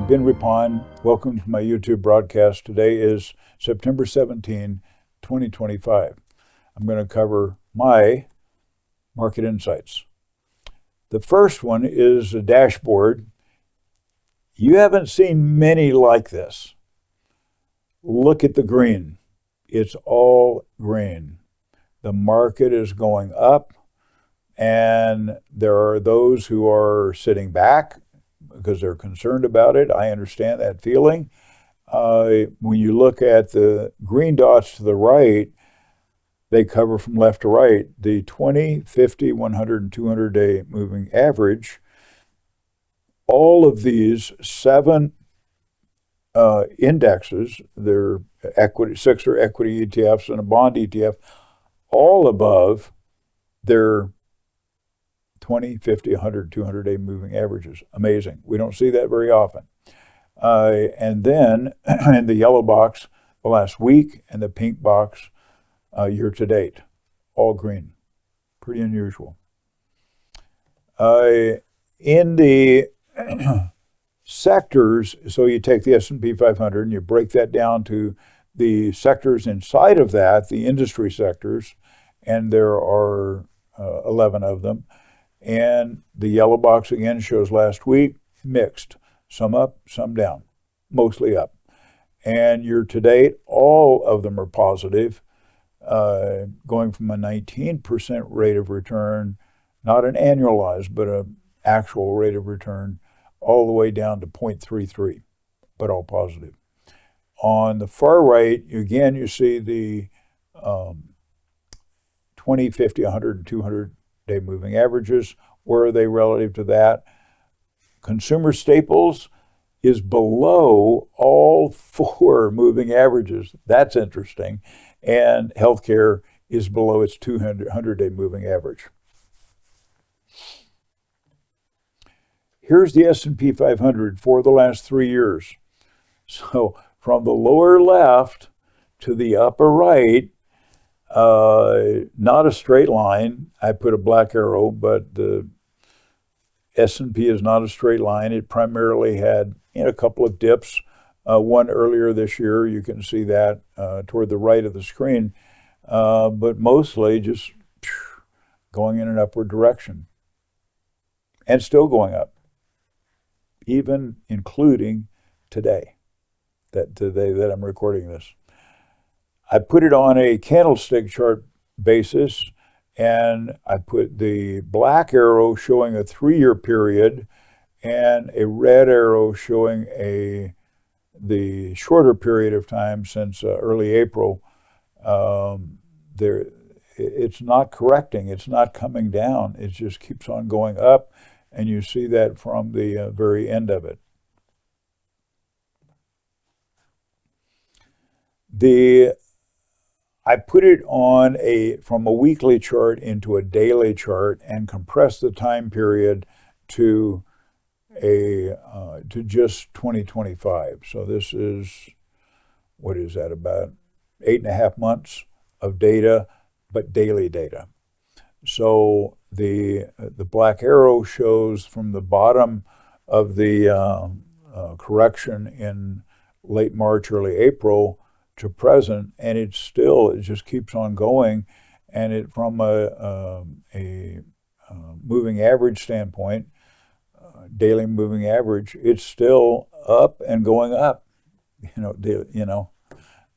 I've been Reppond. Welcome to my YouTube broadcast. Today is September 17, 2025. I'm going to cover my market insights. The first one is a dashboard. You haven't seen many like this. Look at the green. It's all green. The market is going up, and there are those who are sitting back because they're concerned about it. I understand that feeling. When you look at the green dots to the right, they cover from left to right the 20, 50, 100, and 200-day moving average. All of these 7 indexes, they're equity, 6 are equity ETFs and a bond ETF, all above their 20, 50, 100, 200-day moving averages. Amazing. We don't see that very often. And then in the yellow box, the last week, and the pink box, year to date, all green. Pretty unusual. In the sectors, so you take the S&P 500 and you break that down to the sectors inside of that, the industry sectors, and there are 11 of them. And the yellow box again shows last week, mixed. Some up, some down, mostly up. And year to date, all of them are positive, going from a 19% rate of return, not an annualized, but an actual rate of return, all the way down to 0.33, but all positive. On the far right, again, you see the 20, 50, 100, and 200-day moving averages. Where are they relative to that? Consumer staples is below all 4 moving averages. That's interesting. And healthcare is below its 200-day moving average. Here's the S&P 500 for the last 3 years. So from the lower left to the upper right, not a straight line. I put a black arrow, but the S&P is not a straight line. It primarily had a couple of dips. One earlier this year, you can see that toward the right of the screen, but mostly just going in an upward direction and still going up, even including today that I'm recording this. I put it on a candlestick chart basis, and I put the black arrow showing a 3-year period and a red arrow showing the shorter period of time since early April. It's not correcting. It's not coming down. It just keeps on going up, and you see that from the very end of it. I put it on from a weekly chart into a daily chart and compressed the time period to just 2025. So this is, what is that, about 8.5 months of data, but daily data. So the black arrow shows from the bottom of the correction in late March, early April to present, and it just keeps on going. And it from a moving average standpoint, daily moving average, it's still up and going up,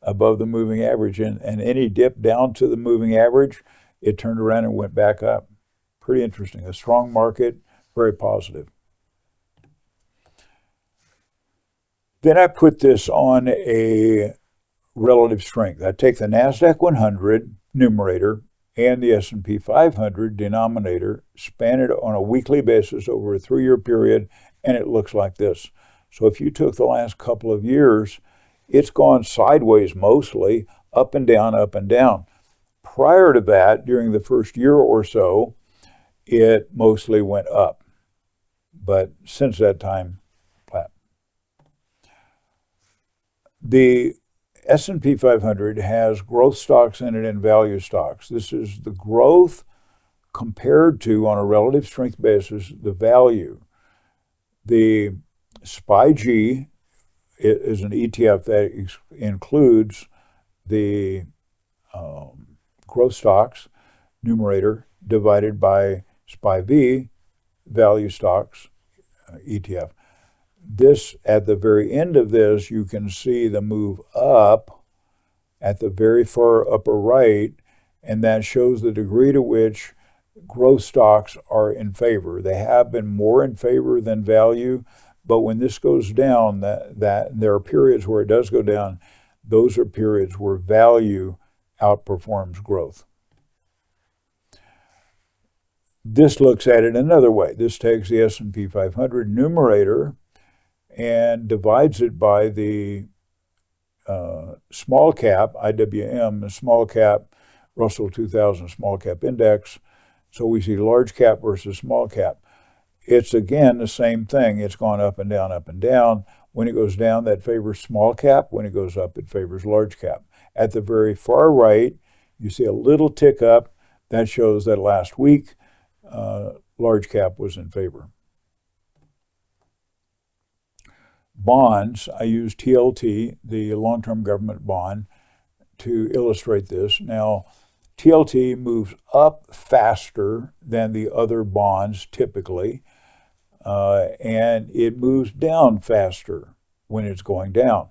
above the moving average. And any dip down to the moving average, it turned around and went back up. Pretty interesting. A strong market, very positive. Then I put this on a relative strength. I take the NASDAQ 100 numerator and the S&P 500 denominator, span it on a weekly basis over a 3-year period, and it looks like this. So if you took the last couple of years, it's gone sideways mostly, up and down, up and down. Prior to that, during the first year or so, it mostly went up. But since that time, flat. The S&P 500 has growth stocks in it and value stocks. This is the growth compared to, on a relative strength basis, the value. The SPY-G is an ETF that includes the growth stocks numerator divided by SPY-V value stocks ETF. This, at the very end of this, you can see the move up at the very far upper right, and that shows the degree to which growth stocks are in favor. They have been more in favor than value, but when this goes down, that there are periods where it does go down. Those are periods where value outperforms growth. This looks at it another way. This takes the S&P 500 numerator and divides it by the small cap, IWM, the small cap, Russell 2000 small cap index. So we see large cap versus small cap. It's again the same thing. It's gone up and down, up and down. When it goes down, that favors small cap. When it goes up, it favors large cap. At the very far right, you see a little tick up. That shows that last week, large cap was in favor. Bonds, I use TLT, the long-term government bond, to illustrate this. Now, TLT moves up faster than the other bonds typically, and it moves down faster when it's going down.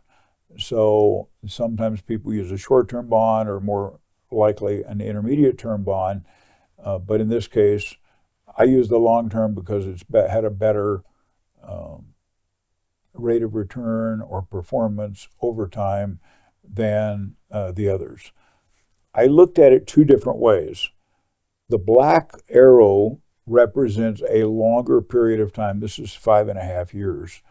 So sometimes people use a short-term bond or more likely an intermediate-term bond, but in this case, I use the long-term because it's had a better rate of return or performance over time than the others. I looked at it two different ways. The black arrow represents a longer period of time. This is 5.5 years.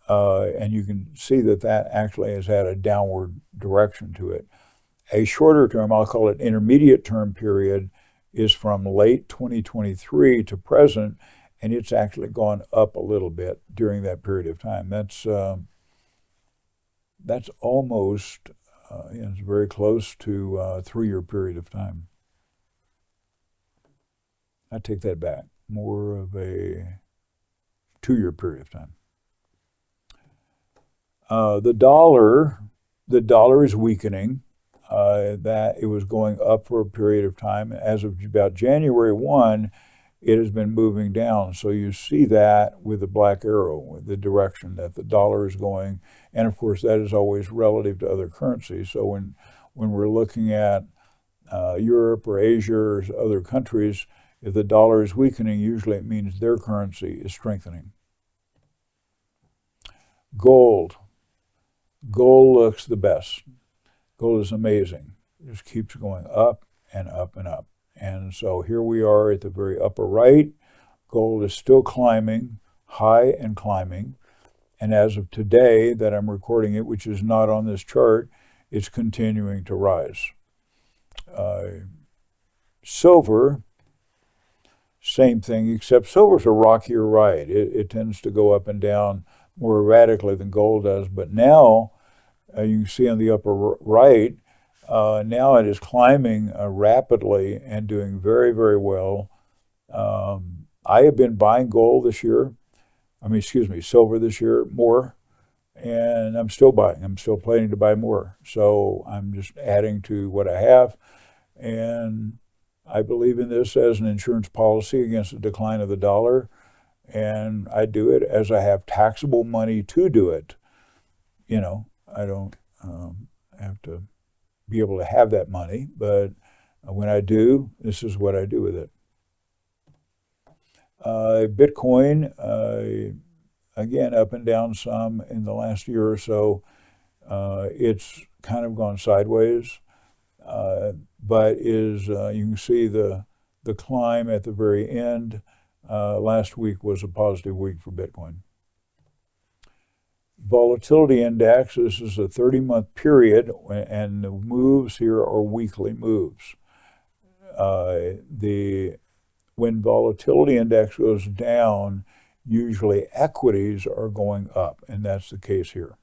And you can see that that actually has had a downward direction to it. A shorter term, I'll call it intermediate term period, is from late 2023 to present, and it's actually gone up a little bit during that period of time. That's almost, it's very close to a 3-year period of time. I take that back, more of a 2-year period of time. The dollar is weakening. That it was going up for a period of time. As of about January 1, it has been moving down. So you see that with the black arrow, with the direction that the dollar is going. And of course, that is always relative to other currencies. So when we're looking at Europe or Asia or other countries, if the dollar is weakening, usually it means their currency is strengthening. Gold. Gold looks the best. Gold is amazing. It just keeps going up and up and up. And so here we are at the very upper right. Gold is still climbing, high and climbing. And as of today that I'm recording it, which is not on this chart, it's continuing to rise. Silver, same thing, except silver's a rockier ride. It tends to go up and down more erratically than gold does. But now, you can see on the upper right, now it is climbing rapidly and doing very, very well. I have been buying gold this year. Silver this year more, and I'm still buying. I'm still planning to buy more. So I'm just adding to what I have, and I believe in this as an insurance policy against the decline of the dollar, and I do it as I have taxable money to do it. I don't have to be able to have that money, but when I do, this is what I do with it. Bitcoin, again, up and down some in the last year or so. It's kind of gone sideways, but you can see the climb at the very end. Last week was a positive week for Bitcoin. Volatility index, this is a 30-month period, and the moves here are weekly moves. When volatility index goes down, usually equities are going up, and that's the case here.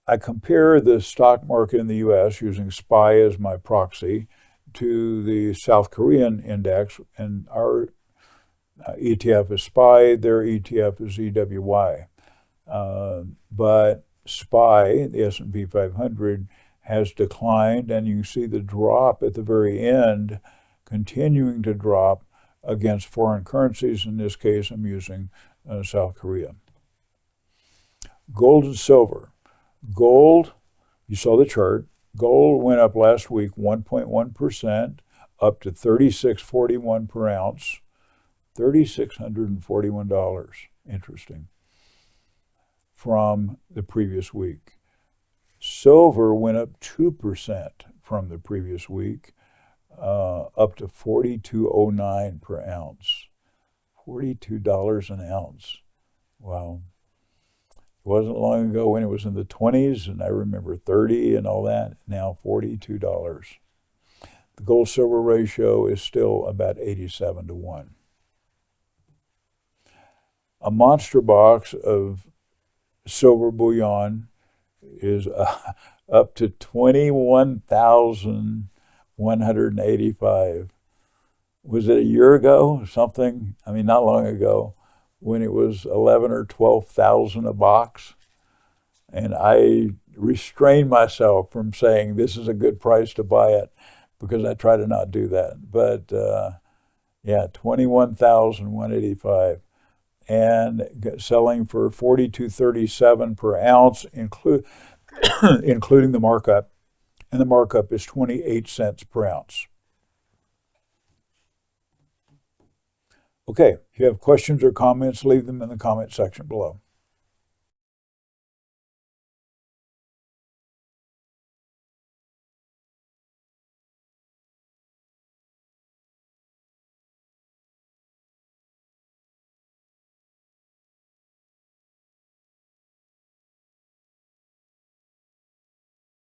I compare the stock market in the U.S. using SPY as my proxy to the South Korean index, and our ETF is SPY, their ETF is EWY. But SPY, the S&P 500, has declined, and you see the drop at the very end continuing to drop against foreign currencies. In this case, I'm using South Korea. Gold and silver. Gold, you saw the chart. Gold went up last week 1.1%, up to $36.41 per ounce. $3,641. Interesting. From the previous week. Silver went up 2% from the previous week, up to $42.09 per ounce. $42 an ounce. Wow. It wasn't long ago when it was in the 20s, and I remember 30 and all that. Now $42. The gold-silver ratio is still about 87 to 1. A monster box of silver bullion is up to 21,185. Was it a year ago? Something? I mean, not long ago, when it was 11 or 12,000 a box. And I restrained myself from saying this is a good price to buy it, because I try to not do that. But yeah, 21,185. And selling for $42.37 per ounce, including the markup. And the markup is 28 cents per ounce. Okay, if you have questions or comments, leave them in the comment section below.